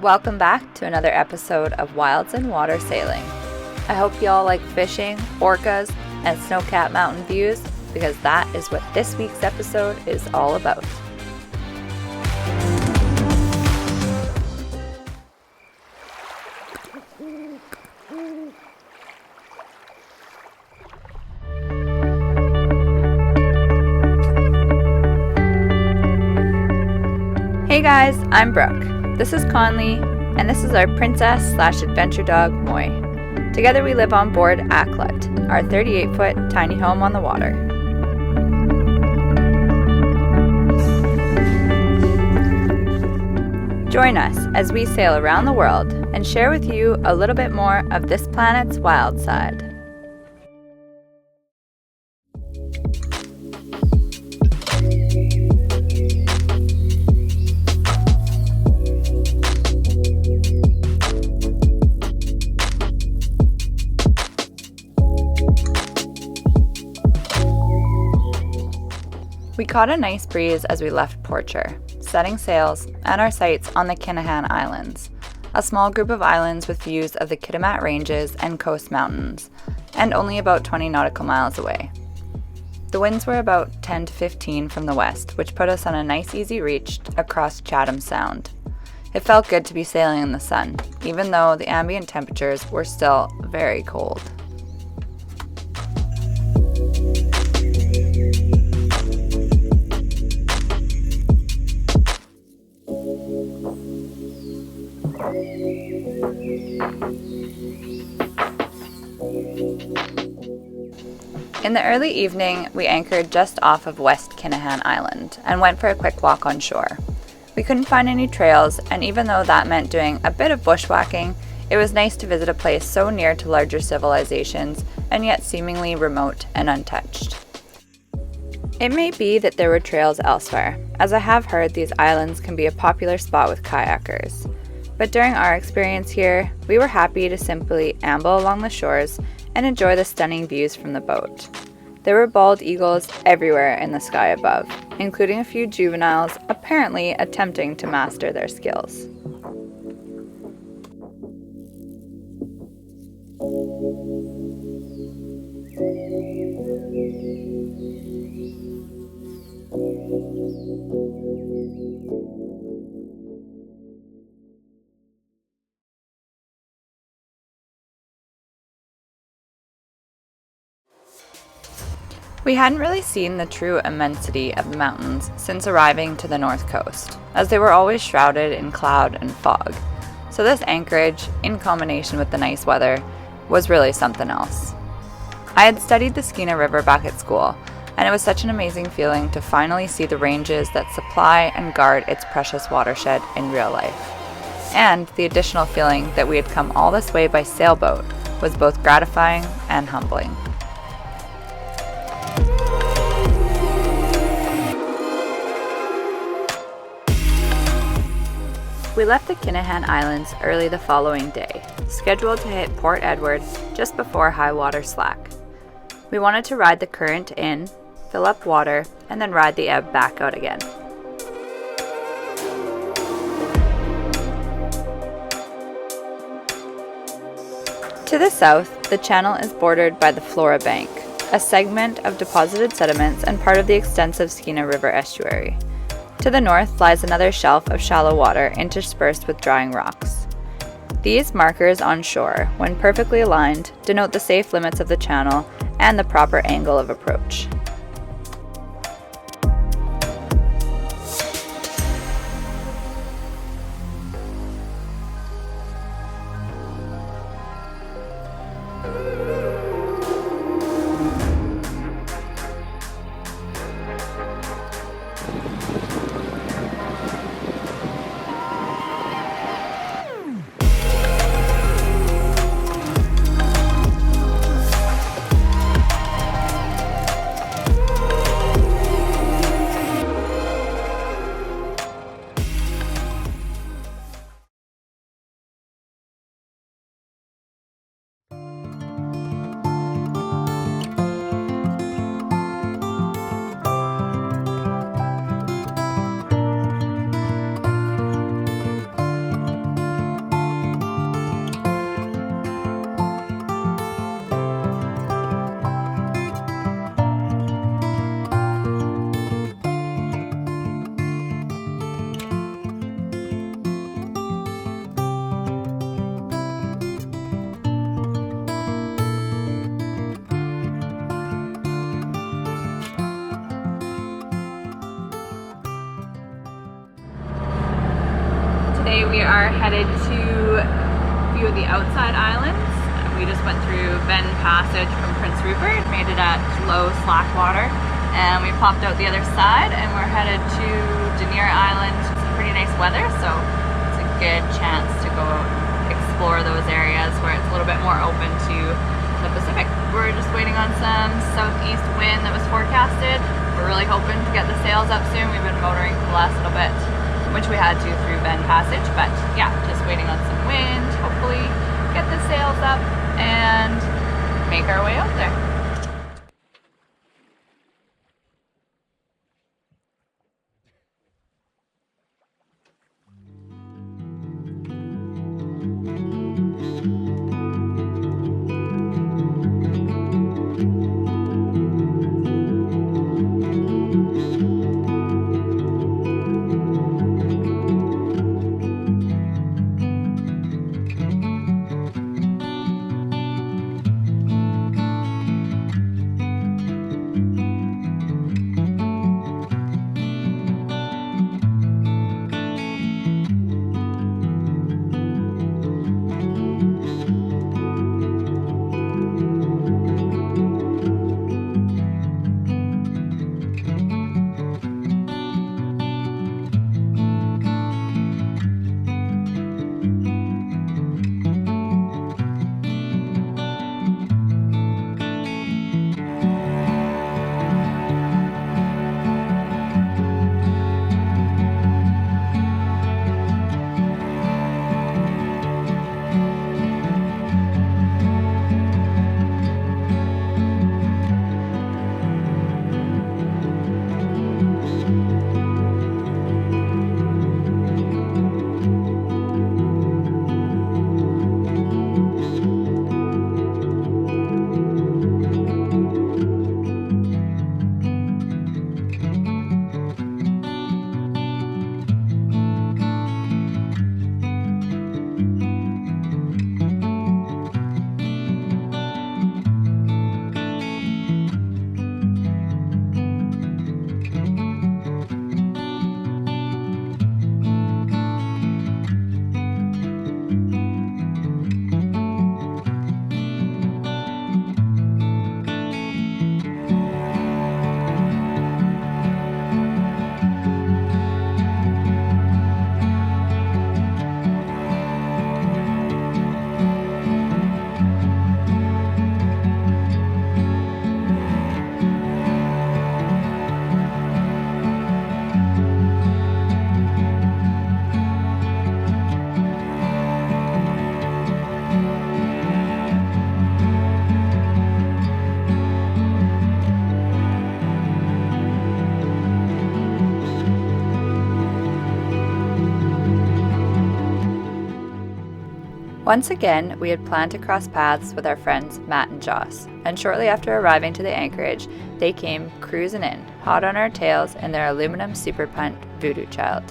Welcome back to another episode of Wilds and Water Sailing. I hope y'all like fishing, orcas, and snowcapped mountain views, because that is what this week's episode is all about. Hey guys, I'm Brooke. This is Conlee, and this is our princess/adventure dog, Muoi. Together we live on board Aklut, our 38-foot tiny home on the water. Join us as we sail around the world and share with you a little bit more of this planet's wild side. We caught a nice breeze as we left Porcher, setting sails and our sights on the Kinahan Islands, a small group of islands with views of the Kitimat Ranges and Coast Mountains, and only about 20 nautical miles away. The winds were about 10 to 15 from the west, which put us on a nice easy reach across Chatham Sound. It felt good to be sailing in the sun, even though the ambient temperatures were still very cold. In the early evening, we anchored just off of West Kinahan Island and went for a quick walk on shore. We couldn't find any trails, and even though that meant doing a bit of bushwhacking, it was nice to visit a place so near to larger civilizations and yet seemingly remote and untouched. It may be that there were trails elsewhere, as I have heard these islands can be a popular spot with kayakers. But during our experience here, we were happy to simply amble along the shores and enjoy the stunning views from the boat. There were bald eagles everywhere in the sky above, including a few juveniles apparently attempting to master their skills. We hadn't really seen the true immensity of the mountains since arriving to the north coast, as they were always shrouded in cloud and fog. So this anchorage, in combination with the nice weather, was really something else. I had studied the Skeena River back at school, and it was such an amazing feeling to finally see the ranges that supply and guard its precious watershed in real life. And the additional feeling that we had come all this way by sailboat was both gratifying and humbling. We left the Kinahan Islands early the following day, scheduled to hit Port Edward just before high water slack. We wanted to ride the current in, fill up water, and then ride the ebb back out again. To the south, the channel is bordered by the Flora Bank, a segment of deposited sediments and part of the extensive Skeena River estuary. To the north lies another shelf of shallow water interspersed with drying rocks. These markers on shore, when perfectly aligned, denote the safe limits of the channel and the proper angle of approach. Today we are headed to a few of the outside islands. We just went through Ben Passage from Prince Rupert, made it at low slack water, and we popped out the other side and we're headed to Dunira Island. It's pretty nice weather, so it's a good chance to go out and explore those areas where it's a little bit more open to the Pacific. We're just waiting on some southeast wind that was forecasted. We're really hoping to get the sails up soon. We've been motoring for the last little bit, which we had to through Ben Passage, but yeah, just waiting on some wind. Hopefully get the sails up and make our way out there. Once again, we had planned to cross paths with our friends Matt and Joss, and shortly after arriving to the anchorage, they came cruising in, hot on our tails in their aluminum super punt Voodoo Child.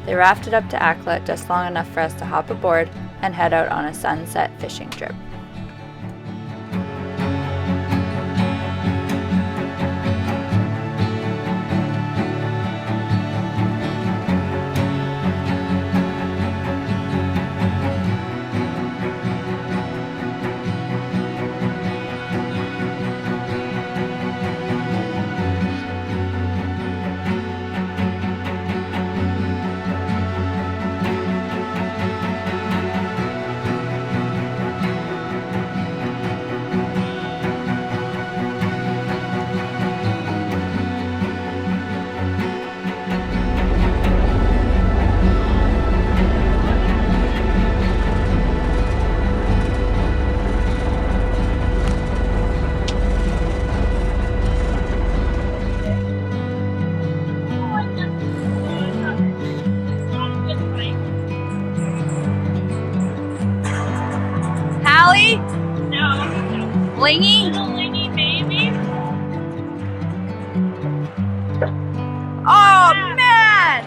They rafted up to Akla just long enough for us to hop aboard and head out on a sunset fishing trip. Blingy? Little Lingy baby. Oh man!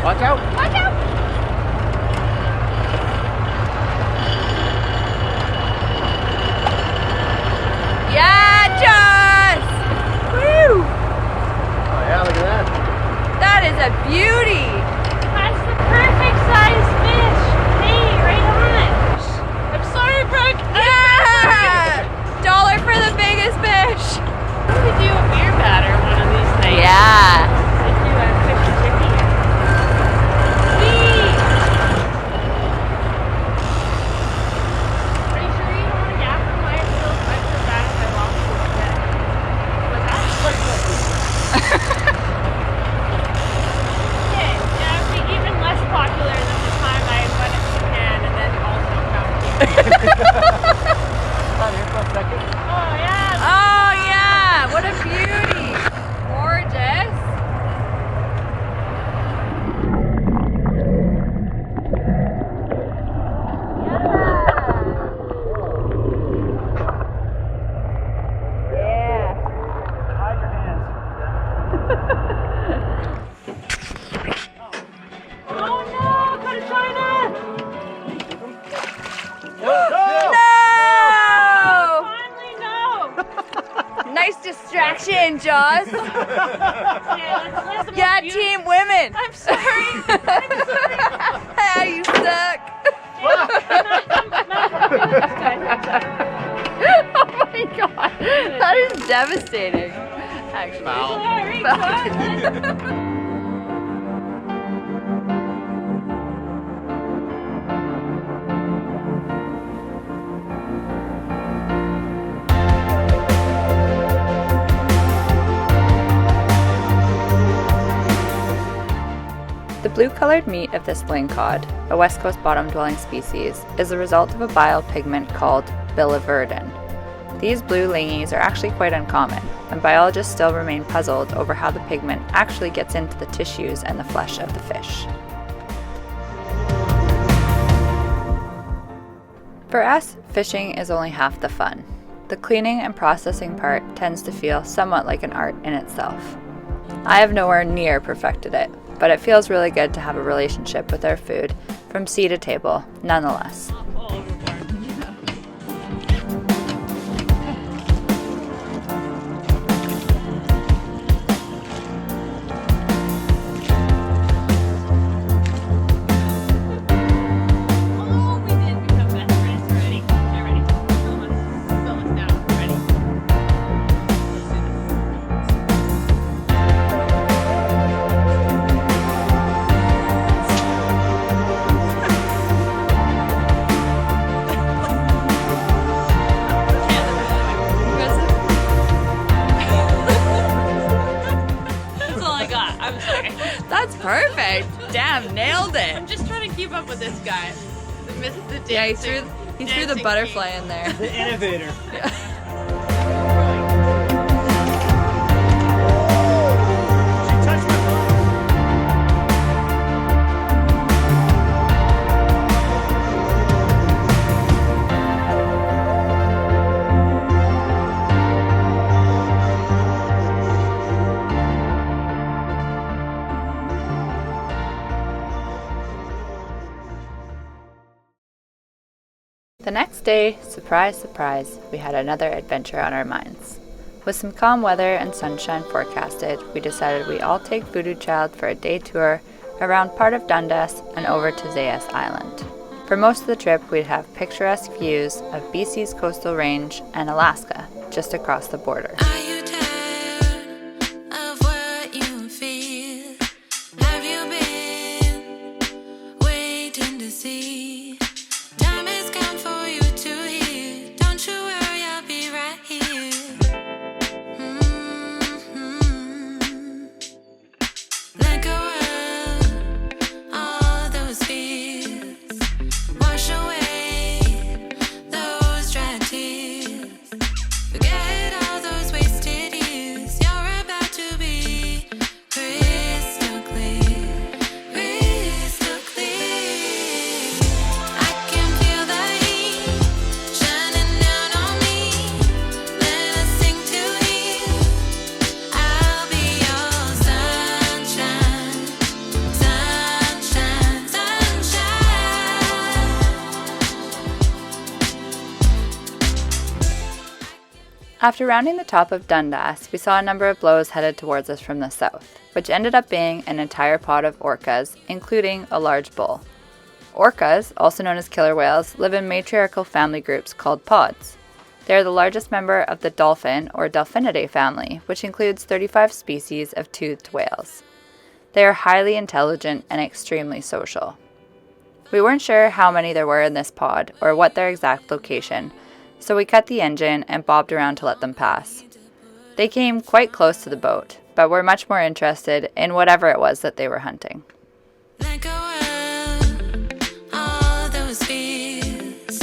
Watch out! Watch out! Out here for a second. Oh yeah, what a beauty. Gorgeous. Yeah. Hide your hands. Oh no, got a China! No! Finally, no! Nice distraction, Jaws. Yeah, Yeah, team women. I'm sorry. Ah, you suck. Oh my god, that is devastating. Actually. Sorry, God. The blue-colored meat of this lingcod, a west coast bottom-dwelling species, is the result of a bile pigment called biliverdin. These blue lingies are actually quite uncommon, and biologists still remain puzzled over how the pigment actually gets into the tissues and the flesh of the fish. For us, fishing is only half the fun. The cleaning and processing part tends to feel somewhat like an art in itself. I have nowhere near perfected it, but it feels really good to have a relationship with our food from sea to table, nonetheless. Oh, we did become best friends. Ready? Get ready. Fill us down. Ready? Let's do this. That's all I got. I'm sorry. That's perfect! Damn, nailed it! I'm just trying to keep up with this guy. The Yeah, he threw the dancing butterfly king. in there. The innovator. She touched my phone. The next day, surprise, surprise, we had another adventure on our minds. With some calm weather and sunshine forecasted, we decided we all take Voodoo Child for a day tour around part of Dundas and over to Zayas Island. For most of the trip, we'd have picturesque views of BC's coastal range and Alaska, just across the border. Are you tired of what you feel? Have you been waiting to see? Time has come for you to hear. Don't you worry, I'll be right here. Let go of all those fears. Wash away those dry tears. Forget all those wasted years. You're about to be crystal clear, crystal clear. I can feel the heat shining down on me. Let us sing to you. I'll be your sunshine, sunshine, sunshine. After rounding the top of Dundas, we saw a number of blows headed towards us from the south, which ended up being an entire pod of orcas, including a large bull. Orcas, also known as killer whales, live in matriarchal family groups called pods. They are the largest member of the dolphin or Delphinidae family, which includes 35 species of toothed whales. They are highly intelligent and extremely social. We weren't sure how many there were in this pod or what their exact location, so we cut the engine and bobbed around to let them pass. They came quite close to the boat, but were much more interested in whatever it was that they were hunting. Let go of all those fears.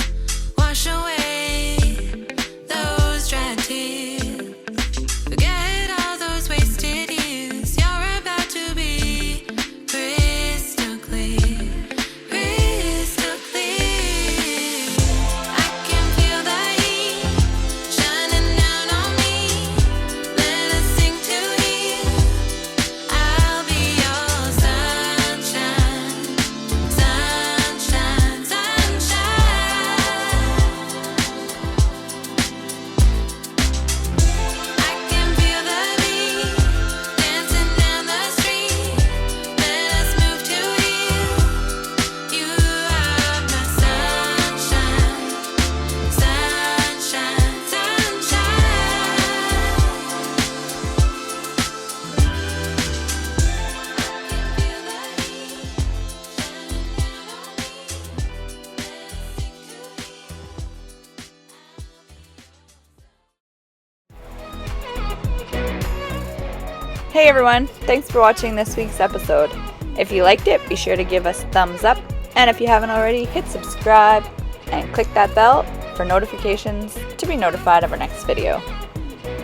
Hey everyone, thanks for watching this week's episode. If you liked it, be sure to give us a thumbs up, and if you haven't already, hit subscribe and click that bell for notifications to be notified of our next video.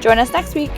Join us next week.